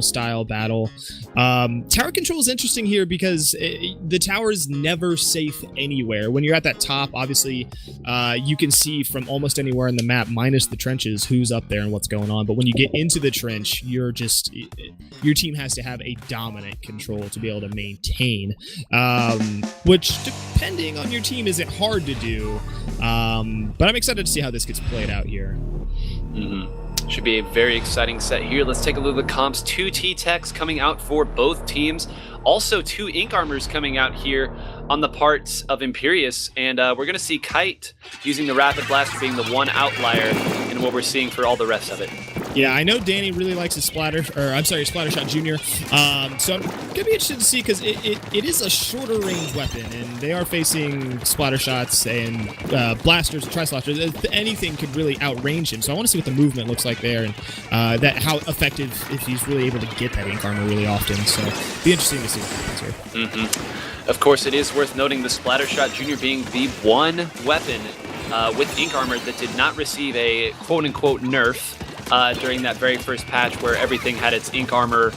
style battle. Tower control is interesting here because the tower is never safe anywhere. When you're at that top, obviously, you can see from almost anywhere in the map, minus the trenches, who's up there and what's going on. But when you get into the trench, your team has to have a dominant control to be able to maintain, which, depending on your team, isn't hard to do. But I'm excited to see how this gets played out here. Should be a very exciting set here. Let's take a look at the comps. 2 T-Techs coming out for both teams. Also 2 Ink Armors coming out here on the parts of Imperious. And we're going to see Kite using the Rapid Blaster being the one outlier in what we're seeing for all the rest of it. Yeah, I know Danny really likes his Splattershot Junior. So I'm going to be interested to see because it is a shorter range weapon, and they are facing Splattershots and blasters, Tri-Slashers. Anything could really outrange him. So I want to see what the movement looks like there and how effective, if he's really able to get that Ink Armor really often. So be interesting to see what happens here. Of course, it is worth noting the Splattershot Junior being the one weapon with Ink Armor that did not receive a quote-unquote nerf during that very first patch where everything had its Ink Armor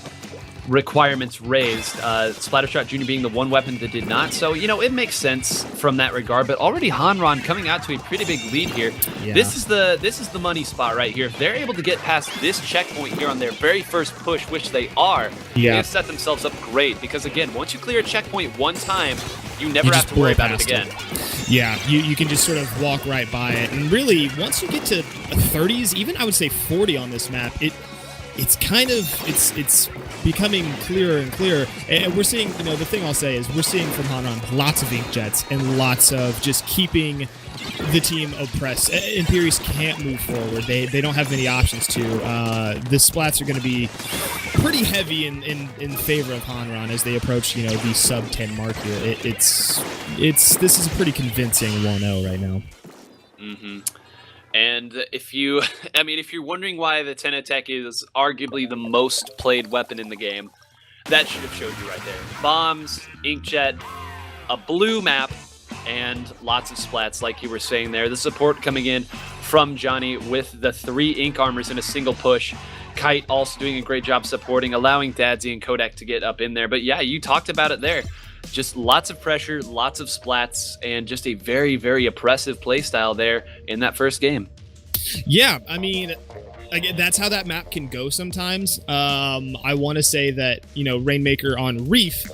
requirements raised. Splattershot Jr. being the one weapon that did not. So, you know, it makes sense from that regard. But already Hanran coming out to a pretty big lead here. Yeah. This is the money spot right here. If they're able to get past this checkpoint here on their very first push, which they are, they've set themselves up great. Because again, once you clear a checkpoint one time, you never have to worry about it again. Yeah, you can just sort of walk right by it. And really, once you get to 30s, even I would say 40 on this map, it's kind of it's becoming clearer and clearer. And we're seeing, you know, the thing I'll say is we're seeing from Hanran lots of ink jets and lots of just keeping the team oppressed. Imperious can't move forward. They don't have many options to. The splats are going to be pretty heavy in favor of Hanran as they approach, you know, the sub 10 mark here. This is a pretty convincing 1-0 right now. And if you're wondering why the 10 attack is arguably the most played weapon in the game, that should have showed you right there. Bombs, inkjet, a blue map, and lots of splats, like you were saying there. The support coming in from Johnny with the 3 Ink Armors in a single push. Kite also doing a great job supporting, allowing Dadsy and Kodak to get up in there. But yeah, you talked about it there. Just lots of pressure, lots of splats, and just a very, very oppressive playstyle there in that first game. Yeah, I mean, again, that's how that map can go sometimes. I want to say that, you know, Rainmaker on Reef,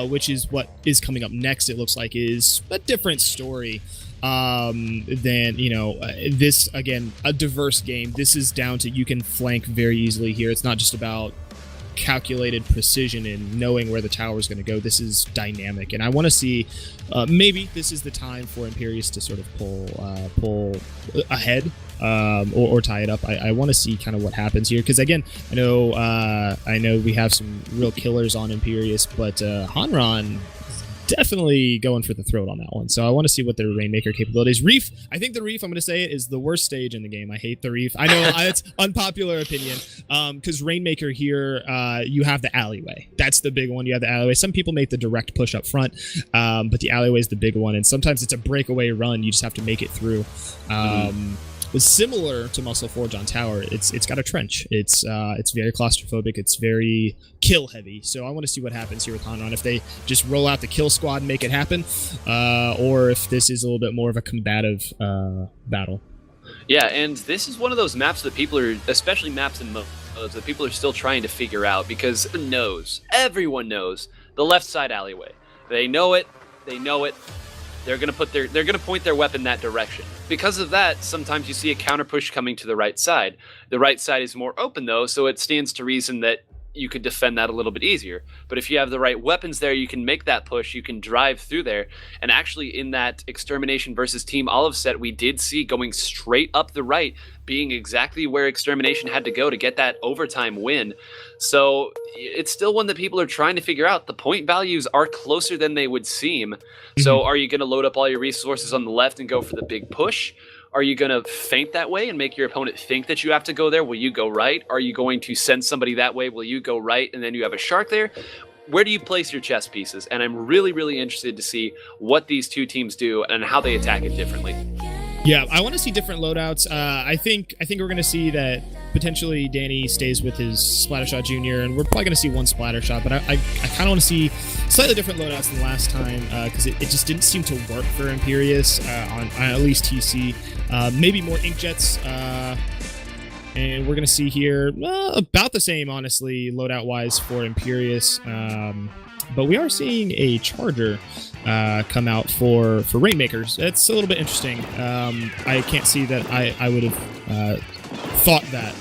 which is what is coming up next, it looks like, is a different story than, you know, this, again, a diverse game. This is down to you can flank very easily here. It's not just about calculated precision and knowing where the tower is going to go. This is dynamic, and I want to see maybe this is the time for Imperious to sort of pull ahead or tie it up. I want to see kind of what happens here because again, I know we have some real killers on Imperious, but Hanran definitely going for the throat on that one. So I want to see what their Rainmaker capabilities. Reef, I think the Reef, I'm going to say it, is the worst stage in the game. I hate the Reef. I know it's unpopular opinion because Rainmaker here, you have the alleyway. That's the big one. You have the alleyway. Some people make the direct push up front, but the alleyway is the big one. And sometimes it's a breakaway run. You just have to make it through. Was similar to Muscle Forge on Tower. It's got a trench. It's very claustrophobic. It's very kill heavy. So I want to see what happens here with Hanran. If they just roll out the kill squad and make it happen, or if this is a little bit more of a combative battle. Yeah, and this is one of those maps that people are, especially maps and modes, that people are still trying to figure out because everyone knows the left side alleyway. They know it. They're gonna point their weapon that direction. Because of that, sometimes you see a counter push coming to the right side. The right side is more open though, so it stands to reason that you could defend that a little bit easier. But if you have the right weapons there, you can make that push, you can drive through there. And actually in that Extermination versus Team Olive set, we did see going straight up the right being exactly where Extermination had to go to get that overtime win. So it's still one that people are trying to figure out. The point values are closer than they would seem. So are you going to load up all your resources on the left and go for the big push? Are you going to feint that way and make your opponent think that you have to go there? Will you go right? Are you going to send somebody that way? Will you go right? And then you have a shark there? Where do you place your chess pieces? And I'm really, really interested to see what these two teams do and how they attack it differently. Yeah, I want to see different loadouts. I think we're going to see that potentially Danny stays with his Splattershot Jr., and we're probably going to see one Splattershot, but I kind of want to see slightly different loadouts than last time, because it just didn't seem to work for Imperious on at least TC. Maybe more Inkjets, and we're going to see here about the same, honestly, loadout-wise for Imperious. But we are seeing a Charger come out for Rainmakers. It's a little bit interesting. I can't see that I would have thought that,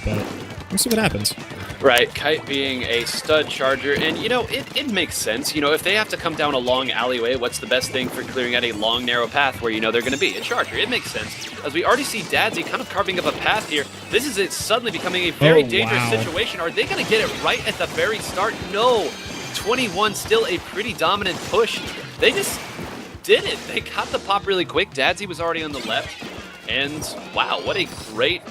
but we'll see what happens. Right, Kite being a stud Charger, and it makes sense. If they have to come down a long alleyway, what's the best thing for clearing out a long, narrow path where they're going to be? A Charger. It makes sense. As we already see Dadsy kind of carving up a path here, this is it suddenly becoming a very dangerous situation. Are they going to get it right at the very start? No. 21, still a pretty dominant push. They just did it. They got the pop really quick. Dadsy was already on the left. And wow, what a great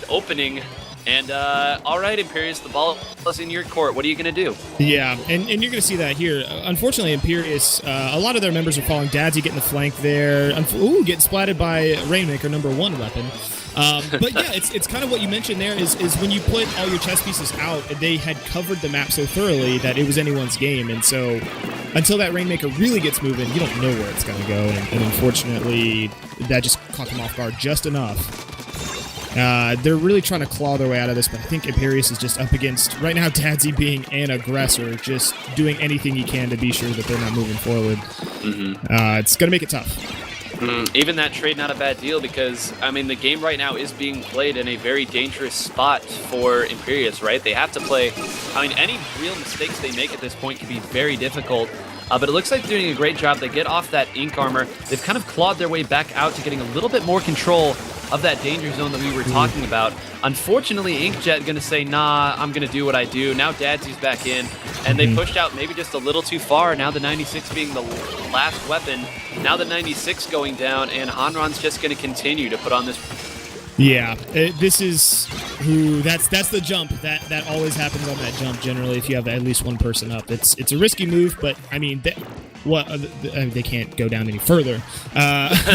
opening. And all right, Imperious, the ball is in your court. What are you going to do? Yeah, and you're going to see that here. Unfortunately, Imperious, a lot of their members are following Dadsy, getting the flank there. Ooh, getting splatted by Rainmaker, #1 weapon. But yeah, it's kind of what you mentioned there is when you put all your chess pieces out, they had covered the map so thoroughly that it was anyone's game. And so until that Rainmaker really gets moving, you don't know where it's going to go. And unfortunately, that just caught them off guard just enough. They're really trying to claw their way out of this, but I think Imperious is just up against, right now, Dadsy being an aggressor, just doing anything he can to be sure that they're not moving forward. It's going to make it tough. Even that trade, not a bad deal, because, the game right now is being played in a very dangerous spot for Imperious, right? They have to play, any real mistakes they make at this point can be very difficult. But it looks like they're doing a great job. They get off that Ink armor. They've kind of clawed their way back out to getting a little bit more control of that danger zone that we were talking about. Unfortunately, Inkjet going to say, nah, I'm going to do what I do. Now Dadsy's back in, and they pushed out maybe just a little too far. Now the 96 being the last weapon. Now the 96 going down, and Hanran's just going to continue to put on this. Yeah, this is that's the jump that always happens on that jump. Generally, if you have at least one person up, it's a risky move, but they can't go down any further.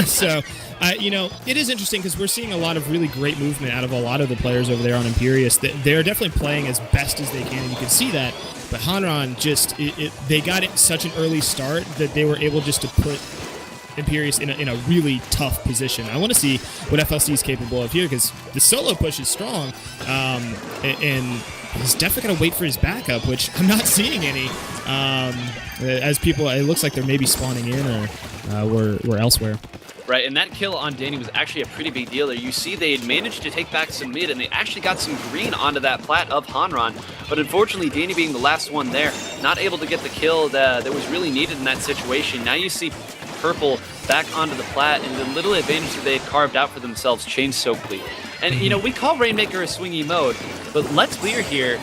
So it is interesting because we're seeing a lot of really great movement out of a lot of the players over there on Imperious. They're definitely playing as best as they can, and you can see that. But Hanran they got it such an early start that they were able just to put Imperious in a really tough position. I want to see what FLC is capable of here, because the solo push is strong, and he's definitely going to wait for his backup, which I'm not seeing any. As people, it looks like they're maybe spawning in or we're elsewhere. Right, and that kill on Danny was actually a pretty big deal there. You see they had managed to take back some mid, and they actually got some green onto that plat of Hanran. But unfortunately, Danny being the last one there, not able to get the kill that was really needed in that situation. Now you see Purple back onto the plat, and the little advantage that they had carved out for themselves changed so quickly. And, we call Rainmaker a swingy mode, but let's clear here.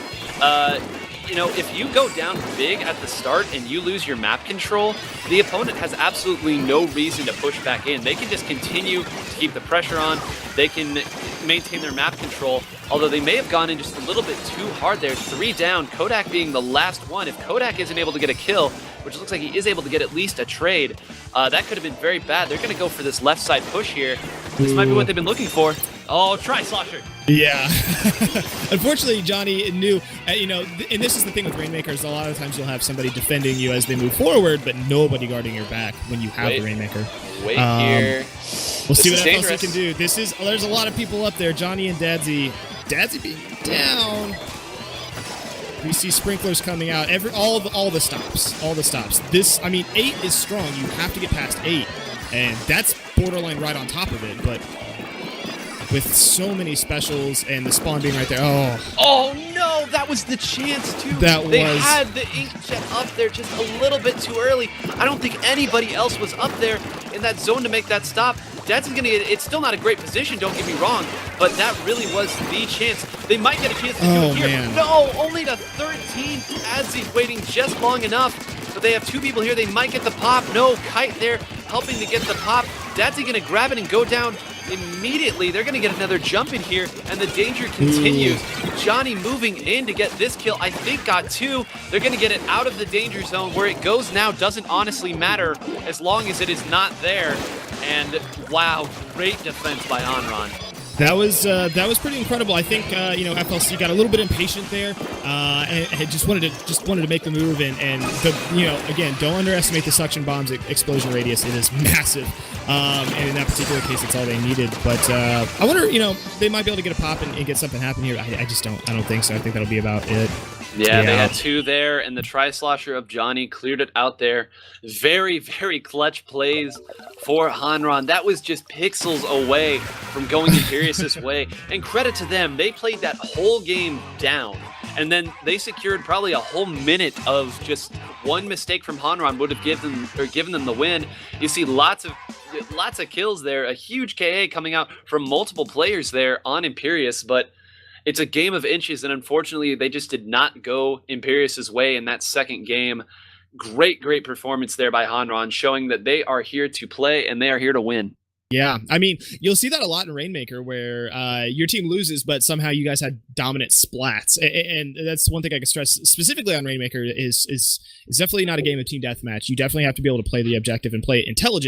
If you go down big at the start and you lose your map control, the opponent has absolutely no reason to push back in. They can just continue to keep the pressure on. They can maintain their map control, although they may have gone in just a little bit too hard there. 3 down, Kodak being the last one. If Kodak isn't able to get a kill, which looks like he is able to get at least a trade, that could have been very bad. They're going to go for this left side push here. This might be what they've been looking for. Oh, try Slosher. Yeah. Unfortunately, Johnny knew, and this is the thing with Rainmakers, a lot of times you'll have somebody defending you as they move forward, but nobody guarding your back when you have the Rainmaker. Wait here. We'll see what FLC can do. There's a lot of people up there. Johnny and Dadsy. Dadsy being down. We see sprinklers coming out. All the stops. 8 is strong. You have to get past 8, and that's borderline right on top of it. But with so many specials and the spawn being right there, oh no, that was the chance too. They had the Inkjet up there just a little bit too early. I don't think anybody else was up there in that zone to make that stop. Dadsy's gonna get it. It's still not a great position, don't get me wrong, but that really was the chance. They might get a chance to do it here. Man. No, only the 13. Dadsy's waiting just long enough, but they have 2 people here. They might get the pop. No, Kite there helping to get the pop. Dadsy gonna grab it and go down immediately they're going to get another jump in here, and the danger continues. Johnny moving in to get this kill, I think got 2. They're going to get it out of the danger zone. Where it goes now doesn't honestly matter as long as it is not there. And wow, great defense by Hanran. That was pretty incredible. I think FLC got a little bit impatient there, and just wanted to make the move. And again, don't underestimate the suction bomb's explosion radius. It is massive, and in that particular case, it's all they needed. But I wonder, they might be able to get a pop and get something happen here. I just don't. I don't think so. I think that'll be about it. Yeah, they had 2 there, and the tri-slosher of Johnny cleared it out there. Very, very clutch plays for Hanran. That was just pixels away from going Imperious' way. And credit to them, they played that whole game down. And then they secured probably a whole minute of just one mistake from Hanran would have given them the win. You see lots of kills there, a huge KA coming out from multiple players there on Imperious, but it's a game of inches, and unfortunately, they just did not go Imperious' way in that second game. Great performance there by Hanran, showing that they are here to play and they are here to win. Yeah, I mean, you'll see that a lot in Rainmaker, where your team loses, but somehow you guys had dominant splats, and that's one thing I can stress specifically on Rainmaker is definitely not a game of team deathmatch. You definitely have to be able to play the objective and play it intelligent.